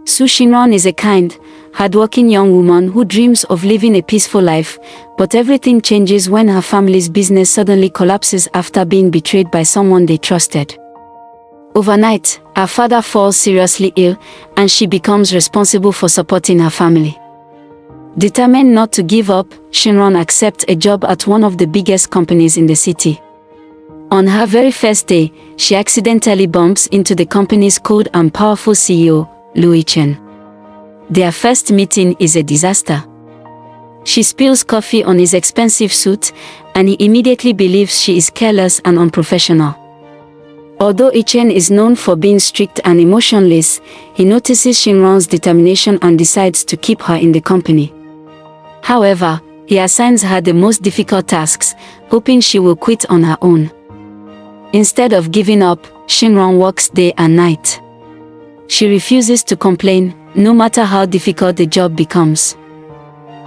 Su Xingran is a kind, hardworking young woman who dreams of living a peaceful life, but everything changes when her family's business suddenly collapses after being betrayed by someone they trusted. Overnight, her father falls seriously ill, and she becomes responsible for supporting her family. Determined not to give up, Xingran accepts a job at one of the biggest companies in the city. On her very first day, she accidentally bumps into the company's cold and powerful CEO, Lu Yichen. Their first meeting is a disaster. She spills coffee on his expensive suit, and he immediately believes she is careless and unprofessional. Although Yichen is known for being strict and emotionless, he notices Xingran's determination and decides to keep her in the company. However, he assigns her the most difficult tasks, hoping she will quit on her own. Instead of giving up, Xingran works day and night. She refuses to complain, no matter how difficult the job becomes.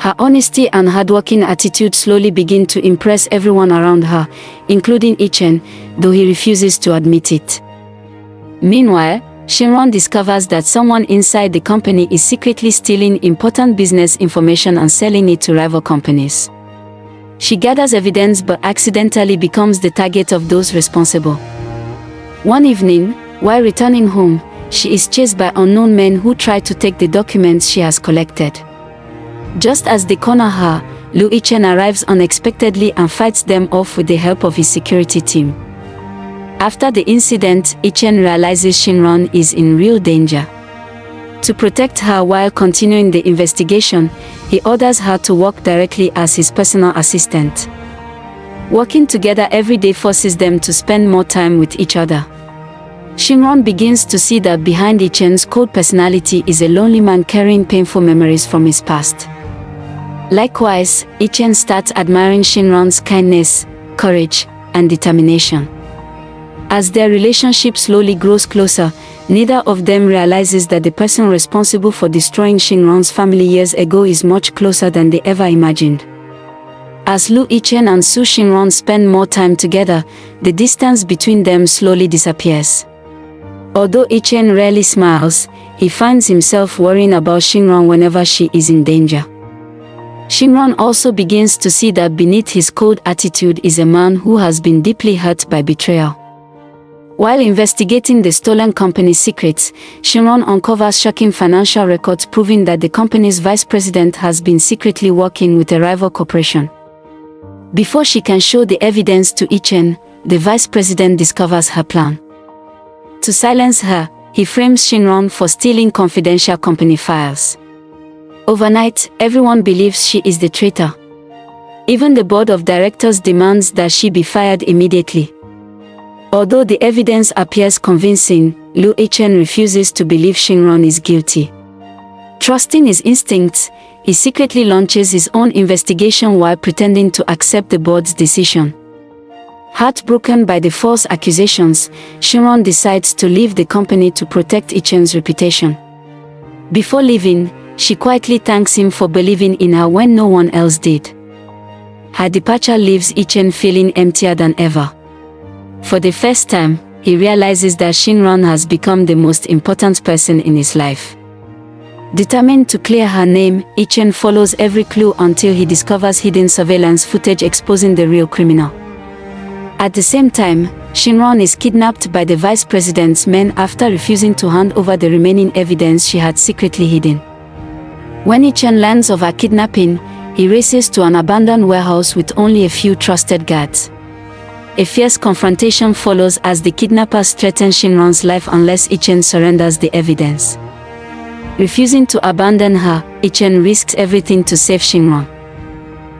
Her honesty and hardworking attitude slowly begin to impress everyone around her, including Yichen, though he refuses to admit it. Meanwhile, Xingran discovers that someone inside the company is secretly stealing important business information and selling it to rival companies. She gathers evidence but accidentally becomes the target of those responsible. One evening, while returning home, she is chased by unknown men who try to take the documents she has collected. Just as they corner her, Lu Yichen arrives unexpectedly and fights them off with the help of his security team. After the incident, Yichen realizes Xingran is in real danger. To protect her while continuing the investigation, he orders her to work directly as his personal assistant. Working together every day forces them to spend more time with each other. Xingran begins to see that behind Yichen's cold personality is a lonely man carrying painful memories from his past. Likewise, Yichen starts admiring Xingran's kindness, courage, and determination. As their relationship slowly grows closer, neither of them realizes that the person responsible for destroying Xingran's family years ago is much closer than they ever imagined. As Lu Yichen and Su Xingran spend more time together, the distance between them slowly disappears. Although Yichen rarely smiles, he finds himself worrying about Xingran whenever she is in danger. Xingran also begins to see that beneath his cold attitude is a man who has been deeply hurt by betrayal. While investigating the stolen company's secrets, Xingran uncovers shocking financial records proving that the company's vice president has been secretly working with a rival corporation. Before she can show the evidence to Yichen, the vice president discovers her plan. To silence her, he frames Xingran for stealing confidential company files. Overnight, everyone believes she is the traitor. Even the board of directors demands that she be fired immediately. Although the evidence appears convincing, Lu Yichen refuses to believe Xingran is guilty. Trusting his instincts, he secretly launches his own investigation while pretending to accept the board's decision. Heartbroken by the false accusations, Xingran decides to leave the company to protect Yichen's reputation. Before leaving, she quietly thanks him for believing in her when no one else did. Her departure leaves Yichen feeling emptier than ever. For the first time, he realizes that Xingran has become the most important person in his life. Determined to clear her name, Yichen follows every clue until he discovers hidden surveillance footage exposing the real criminal. At the same time, Xingran is kidnapped by the vice president's men after refusing to hand over the remaining evidence she had secretly hidden. When Yichen learns of her kidnapping, he races to an abandoned warehouse with only a few trusted guards. A fierce confrontation follows as the kidnappers threaten Xingran's life unless Yichen surrenders the evidence. Refusing to abandon her, Yichen risks everything to save Xingran.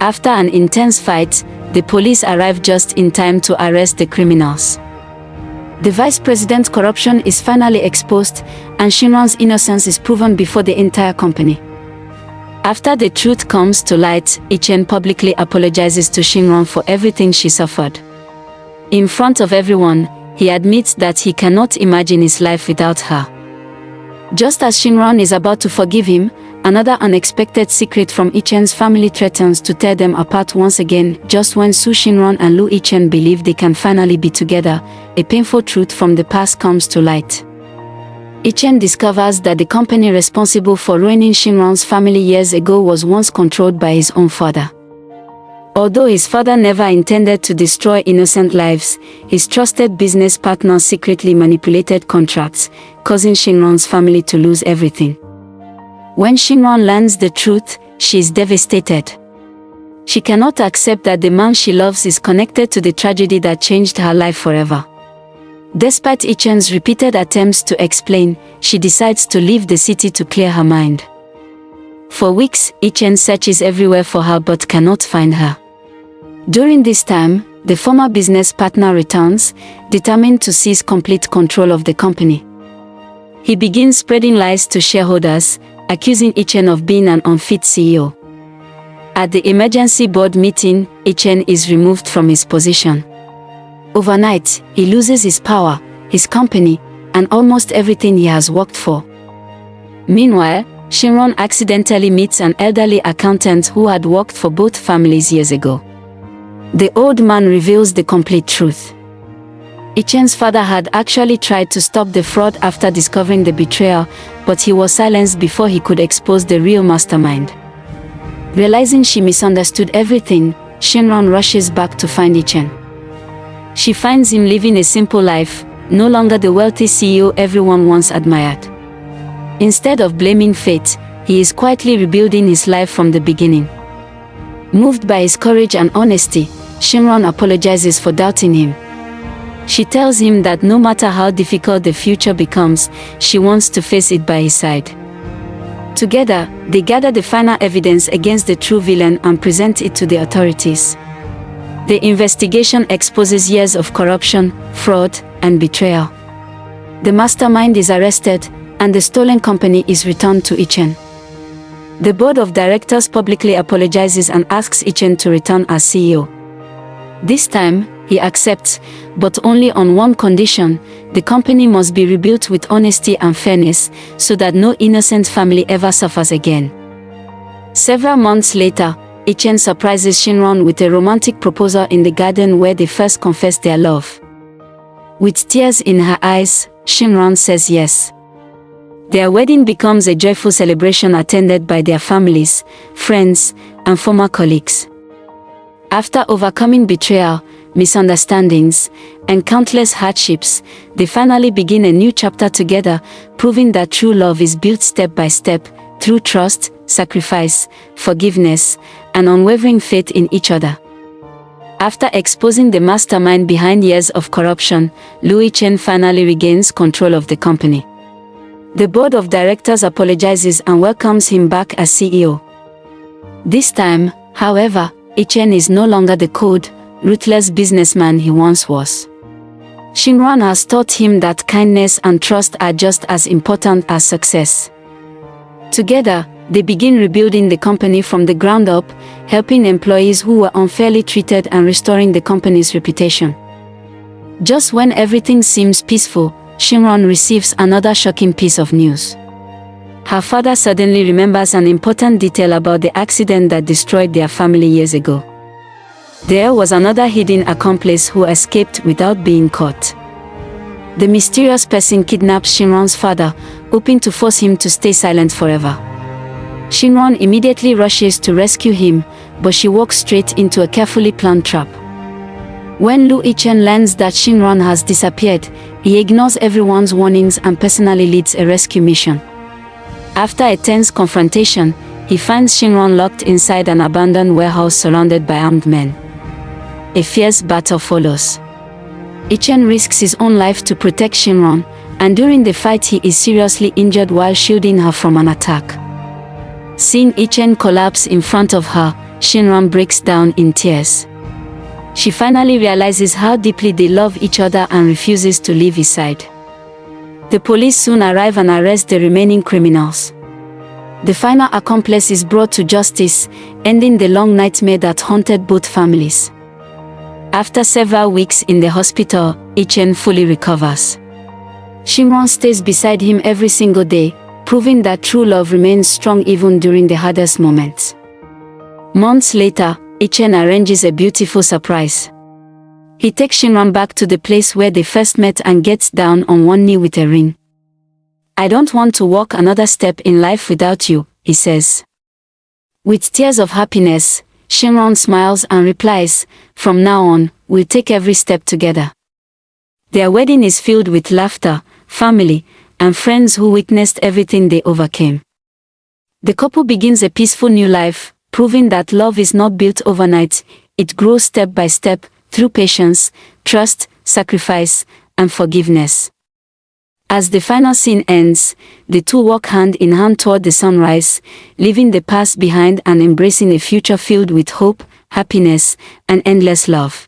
After an intense fight, the police arrive just in time to arrest the criminals. The vice president's corruption is finally exposed, and Xingran's innocence is proven before the entire company. After the truth comes to light, Yichen publicly apologizes to Xingran for everything she suffered. In front of everyone, he admits that he cannot imagine his life without her. Just as Xingran is about to forgive him, another unexpected secret from Yichen's family threatens to tear them apart once again. Just when Su Xingran and Lu Yichen believe they can finally be together, a painful truth from the past comes to light. Yichen discovers that the company responsible for ruining Xingran's family years ago was once controlled by his own father. Although his father never intended to destroy innocent lives, his trusted business partner secretly manipulated contracts, causing Xingran's family to lose everything. When Xingran learns the truth, she is devastated. She cannot accept that the man she loves is connected to the tragedy that changed her life forever. Despite Yichen's repeated attempts to explain, she decides to leave the city to clear her mind. For weeks, Yichen searches everywhere for her but cannot find her. During this time, the former business partner returns, determined to seize complete control of the company. He begins spreading lies to shareholders, accusing Yichen of being an unfit CEO. At the emergency board meeting, Yichen is removed from his position. Overnight, he loses his power, his company, and almost everything he has worked for. Meanwhile, Xingran accidentally meets an elderly accountant who had worked for both families years ago. The old man reveals the complete truth. Yichen's father had actually tried to stop the fraud after discovering the betrayal, but he was silenced before he could expose the real mastermind. Realizing she misunderstood everything, Xingran rushes back to find Yichen. She finds him living a simple life, no longer the wealthy CEO everyone once admired. Instead of blaming fate, he is quietly rebuilding his life from the beginning. Moved by his courage and honesty, Xingran apologizes for doubting him. She tells him that no matter how difficult the future becomes, she wants to face it by his side. Together, they gather the final evidence against the true villain and present it to the authorities. The investigation exposes years of corruption, fraud, and betrayal. The mastermind is arrested, and the stolen company is returned to Yichen. The board of directors publicly apologizes and asks Yichen to return as CEO. This time, he accepts, but only on one condition: the company must be rebuilt with honesty and fairness, so that no innocent family ever suffers again. Several months later, Yichen surprises Xingran with a romantic proposal in the garden where they first confess their love. With tears in her eyes, Xingran says yes. Their wedding becomes a joyful celebration attended by their families, friends, and former colleagues. After overcoming betrayal, misunderstandings, and countless hardships, they finally begin a new chapter together, proving that true love is built step by step, through trust, sacrifice, forgiveness, and unwavering faith in each other. After exposing the mastermind behind years of corruption, Yichen finally regains control of the company. The board of directors apologizes and welcomes him back as CEO. This time, however, Yichen is no longer the cold, ruthless businessman he once was. Xingran has taught him that kindness and trust are just as important as success. Together, they begin rebuilding the company from the ground up, helping employees who were unfairly treated and restoring the company's reputation. Just when everything seems peaceful, Xingran receives another shocking piece of news. Her father suddenly remembers an important detail about the accident that destroyed their family years ago. There was another hidden accomplice who escaped without being caught. The mysterious person kidnaps Xingran's father, hoping to force him to stay silent forever. Xingran immediately rushes to rescue him, but she walks straight into a carefully planned trap. When Yichen learns that Xingran has disappeared, he ignores everyone's warnings and personally leads a rescue mission. After a tense confrontation, he finds Xingran locked inside an abandoned warehouse surrounded by armed men. A fierce battle follows. Yichen risks his own life to protect Xingran, and during the fight he is seriously injured while shielding her from an attack. Seeing Yichen collapse in front of her, Xingran breaks down in tears. She finally realizes how deeply they love each other and refuses to leave his side. The police soon arrive and arrest the remaining criminals. The final accomplice is brought to justice, ending the long nightmare that haunted both families. After several weeks in the hospital, Yichen fully recovers. Xingran stays beside him every single day, proving that true love remains strong even during the hardest moments. Months later, Yichen arranges a beautiful surprise. He takes Xingran back to the place where they first met and gets down on one knee with a ring. "I don't want to walk another step in life without you," he says. With tears of happiness, Xingran smiles and replies, "From now on, we'll take every step together." Their wedding is filled with laughter, family, and friends who witnessed everything they overcame. The couple begins a peaceful new life, proving that love is not built overnight, it grows step by step, through patience, trust, sacrifice, and forgiveness. As the final scene ends, the two walk hand in hand toward the sunrise, leaving the past behind and embracing a future filled with hope, happiness, and endless love.